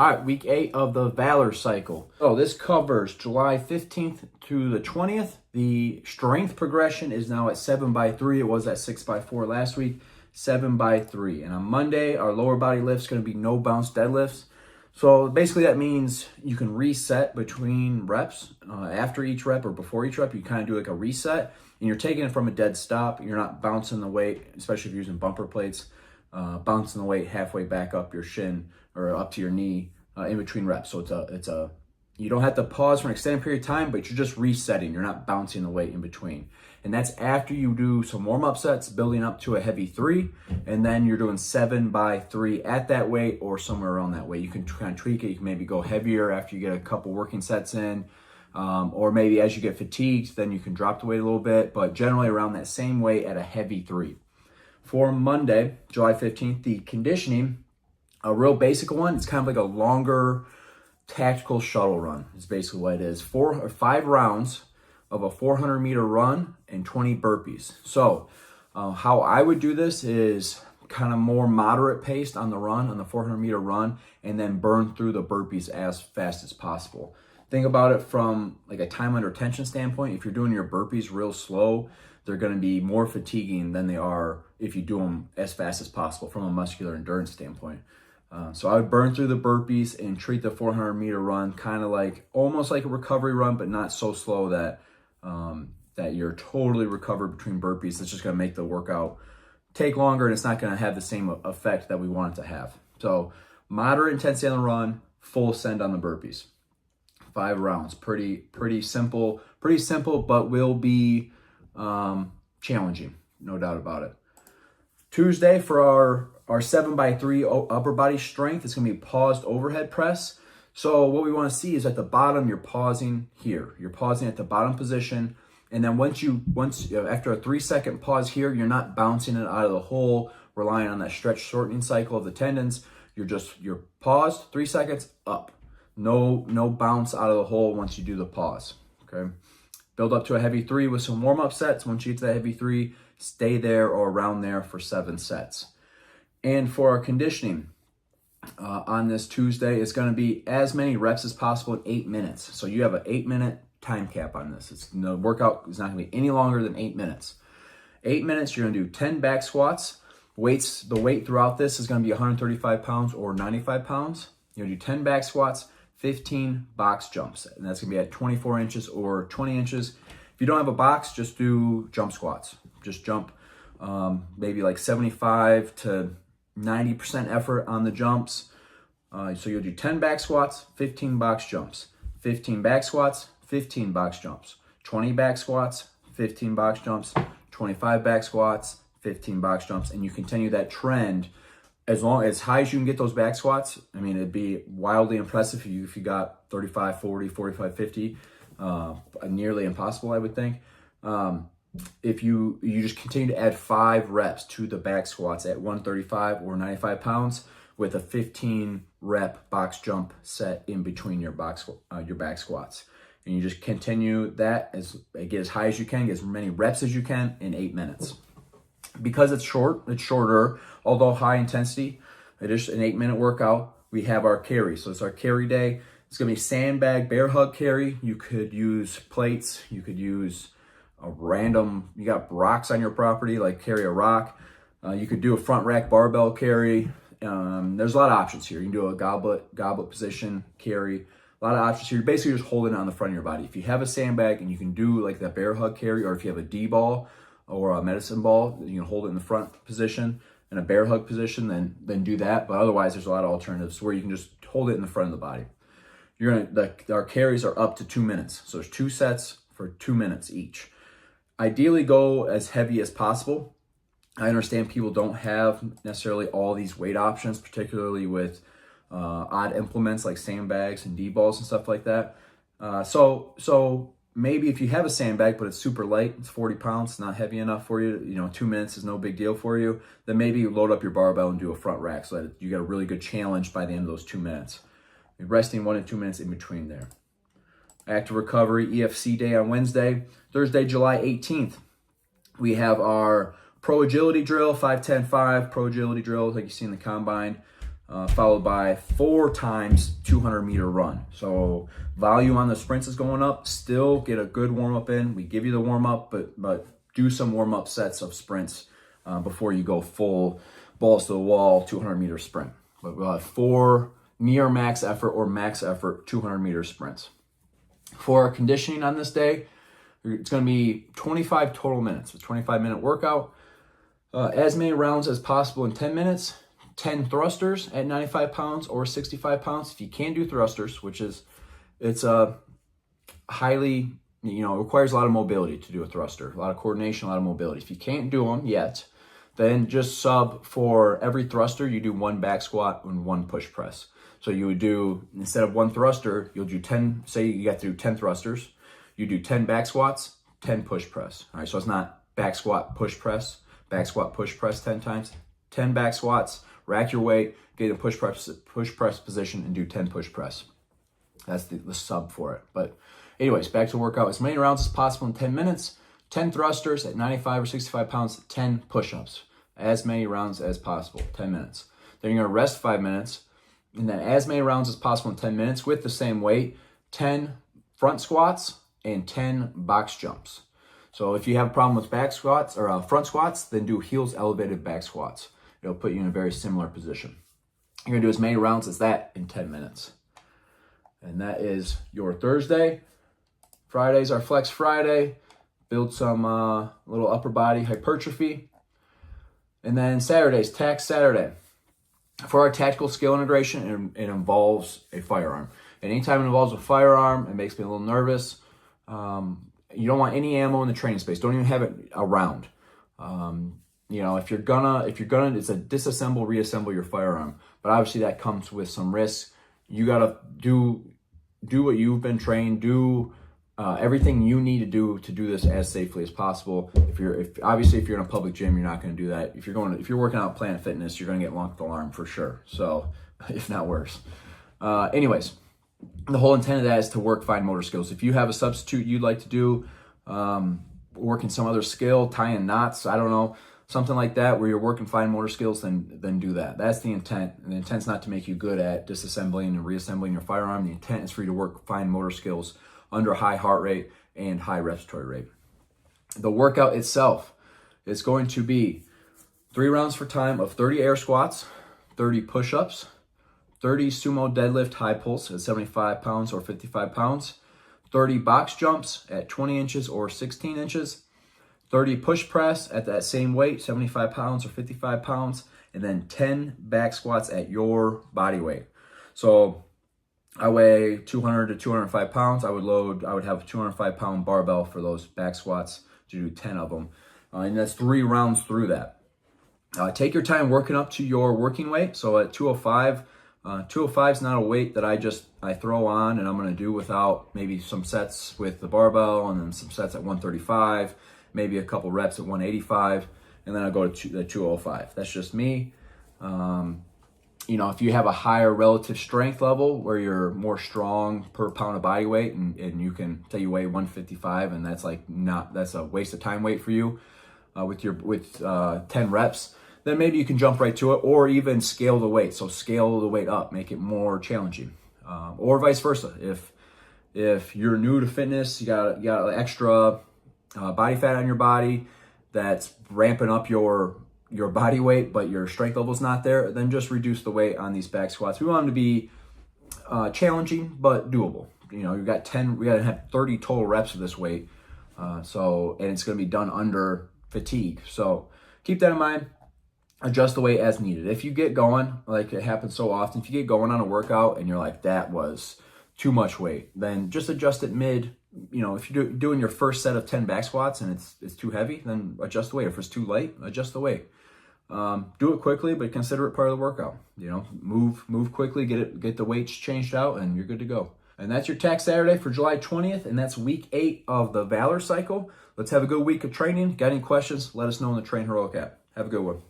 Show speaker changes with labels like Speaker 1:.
Speaker 1: All right, week 8 of the Valor cycle. So this covers July 15th to the 20th. The strength progression is now at 7x3. It was at 6x4 last week, 7x3. And on Monday, our lower body lift's going to be no bounce deadlifts. So basically that means you can reset between reps. After each rep or before each rep, you kind of do like a reset. And you're taking it from a dead stop. You're not bouncing the weight, especially if you're using bumper plates, bouncing the weight halfway back up your shin or up to your knee in between reps. So you don't have to pause for an extended period of time, but you're just resetting. You're not bouncing the weight in between. And that's after you do some warm-up sets, building up to a heavy 3, and then you're doing 7x3 at that weight or somewhere around that weight. You can kind of tweak it. You can maybe go heavier after you get a couple working sets in, or maybe as you get fatigued, then you can drop the weight a little bit, but generally around that same weight at a heavy 3. For Monday, July 15th, the conditioning, a real basic one, it's kind of like a longer tactical shuttle run is basically what it is. 4 or 5 rounds of a 400-meter run and 20 burpees. So how I would do this is kind of more moderate paced on the run, on the 400-meter run, and then burn through the burpees as fast as possible. Think about it from like a time under tension standpoint. If you're doing your burpees real slow, they're going to be more fatiguing than they are if you do them as fast as possible from a muscular endurance standpoint. So I would burn through the burpees and treat the 400-meter run kind of like almost like a recovery run, but not so slow that that you're totally recovered between burpees. It's just going to make the workout take longer, and it's not going to have the same effect that we want it to have. So moderate intensity on the run, full send on the burpees. 5 rounds, pretty simple, but will be challenging, no doubt about it. Tuesday for our 7x3 upper body strength, it's going to be paused overhead press. So what we want to see is at the bottom, you're pausing here. You're pausing at the bottom position. And then after a 3-second pause here, you're not bouncing it out of the hole, relying on that stretch shortening cycle of the tendons. You're paused, 3 seconds, up. No bounce out of the hole once you do the pause, okay? Build up to a heavy 3 with some warm-up sets. Once you get to that heavy 3, stay there or around there for 7 sets. And for our conditioning on this Tuesday, it's going to be as many reps as possible in 8 minutes. So you have an 8-minute time cap on this. The workout is not going to be any longer than 8 minutes. 8 minutes, you're going to do 10 back squats. The weight throughout this is going to be 135 pounds or 95 pounds. You're going to do 10 back squats, 15 box jumps, and that's going to be at 24 inches or 20 inches. If you don't have a box, just do jump squats. Just jump maybe like 75 to 90% effort on the jumps. So you'll do 10 back squats, 15 box jumps, 15 back squats, 15 box jumps, 20 back squats, 15 box jumps, 25 back squats, 15 box jumps, and you continue that trend as high as you can get those back squats. I mean, it'd be wildly impressive if you got 35, 40, 45, 50, nearly impossible, I would think. If you just continue to add 5 reps to the back squats at 135 or 95 pounds with a 15 rep box jump set in between your back squats. And you just continue that get as high as you can, get as many reps as you can in 8 minutes. Because it's shorter, although high intensity, it is an 8-minute workout. We have our carry. So it's our carry day. It's going to be sandbag bear hug carry. You could use plates. You could use you got rocks on your property, like carry a rock. You could do a front rack barbell carry. There's a lot of options here. You can do a goblet position carry. A lot of options here. You're basically just holding it on the front of your body. If you have a sandbag and you can do like that bear hug carry, or if you have a D-ball or a medicine ball, you can hold it in the front position in a bear hug position, then do that. But otherwise, there's a lot of alternatives where you can just hold it in the front of the body. Our carries are up to 2 minutes. So there's 2 sets for 2 minutes each. Ideally, go as heavy as possible. I understand people don't have necessarily all these weight options, particularly with odd implements like sandbags and D-balls and stuff like that. So maybe if you have a sandbag, but it's super light, it's 40 pounds, not heavy enough for you, 2 minutes is no big deal for you, then maybe you load up your barbell and do a front rack so that you get a really good challenge by the end of those 2 minutes. You're resting 1 to 2 minutes in between there. Active recovery, EFC day on Wednesday. Thursday, July 18th, we have our pro agility drill, 5-10-5 pro agility drill like you see in the combine. followed by 4 times 200-meter run. So volume on the sprints is going up. Still get a good warm-up in. We give you the warm-up, but do some warm-up sets of sprints before you go full balls to the wall 200-meter sprint. But we'll have 4 near max effort or max effort 200-meter sprints. For our conditioning on this day, it's going to be 25 total minutes, a 25-minute workout. As many rounds as possible in 10 minutes. 10 thrusters at 95 pounds or 65 pounds. If you can't do thrusters, it's a highly, it requires a lot of mobility to do a thruster, a lot of coordination, a lot of mobility. If you can't do them yet, then just sub for every thruster, you do 1 back squat and 1 push press. So you would do, instead of 1 thruster, you'll do 10, say you got to do 10 thrusters, you do 10 back squats, 10 push press. All right, so it's not back squat, push press 10 times, 10 back squats, rack your weight, get in a push press position, and do 10 push press. That's the sub for it. But anyways, back to workout. As many rounds as possible in 10 minutes, 10 thrusters at 95 or 65 pounds, 10 push-ups. As many rounds as possible, 10 minutes. Then you're gonna rest 5 minutes, and then as many rounds as possible in 10 minutes with the same weight, 10 front squats and 10 box jumps. So if you have a problem with back squats or front squats, then do heels elevated back squats. It'll put you in a very similar position. You're gonna do as many rounds as that in 10 minutes. And that is your Thursday. Friday's our Flex Friday. Build some little upper body hypertrophy. And then Saturday's Tax Saturday. For our tactical skill integration, it involves a firearm. And anytime it involves a firearm, it makes me a little nervous. You don't want any ammo in the training space. Don't even have it around. If you're gonna, it's a disassemble, reassemble your firearm. But obviously that comes with some risks. You gotta do what you've been trained. Do everything you need to do this as safely as possible. If you're in a public gym, you're not gonna do that. If you're working out at Planet Fitness, you're gonna get locked alarm for sure. So, if not worse. Anyways, the whole intent of that is to work fine motor skills. If you have a substitute you'd like to do, working some other skill, tying knots, I don't know, something like that where you're working fine motor skills, then do that. That's the intent. And the intent's not to make you good at disassembling and reassembling your firearm. The intent is for you to work fine motor skills under high heart rate and high respiratory rate. The workout itself is going to be 3 rounds for time of 30 air squats, 30 push-ups, 30 sumo deadlift high pulse at 75 pounds or 55 pounds, 30 box jumps at 20 inches or 16 inches, 30 push press at that same weight, 75 pounds or 55 pounds, and then 10 back squats at your body weight. So I weigh 200 to 205 pounds. I would have a 205 pound barbell for those back squats to do 10 of them. And that's 3 rounds through that. Take your time working up to your working weight. So at 205, 205 is not a weight that I throw on and I'm going to do without maybe some sets with the barbell and then some sets at 135, maybe a couple reps at 185, and then I go to the 205. That's just me. If you have a higher relative strength level where you're more strong per pound of body weight and you can say you weigh 155 and that's a waste of time weight for you with 10 reps, then maybe you can jump right to it or even scale the weight. So scale the weight up, make it more challenging, or vice versa. If you're new to fitness, you got extra body fat on your body that's ramping up your body weight, but your strength level's not there, then just reduce the weight on these back squats. We want them to be challenging but doable. We got to have 30 total reps of this weight, and it's going to be done under fatigue. So keep that in mind. Adjust the weight as needed. If you get going, like it happens so often, if you get going on a workout and you're like, that was too much weight, then just adjust it mid. If you're doing your first set of 10 back squats and it's too heavy, then adjust the weight. If it's too light, adjust the weight. Do it quickly, but consider it part of the workout. Move quickly, get the weights changed out, and you're good to go. And that's your Tax Saturday for July 20th, and that's week 8 of the Valor cycle. Let's have a good week of training. Got any questions? Let us know in the Train Heroic app. Have a good one.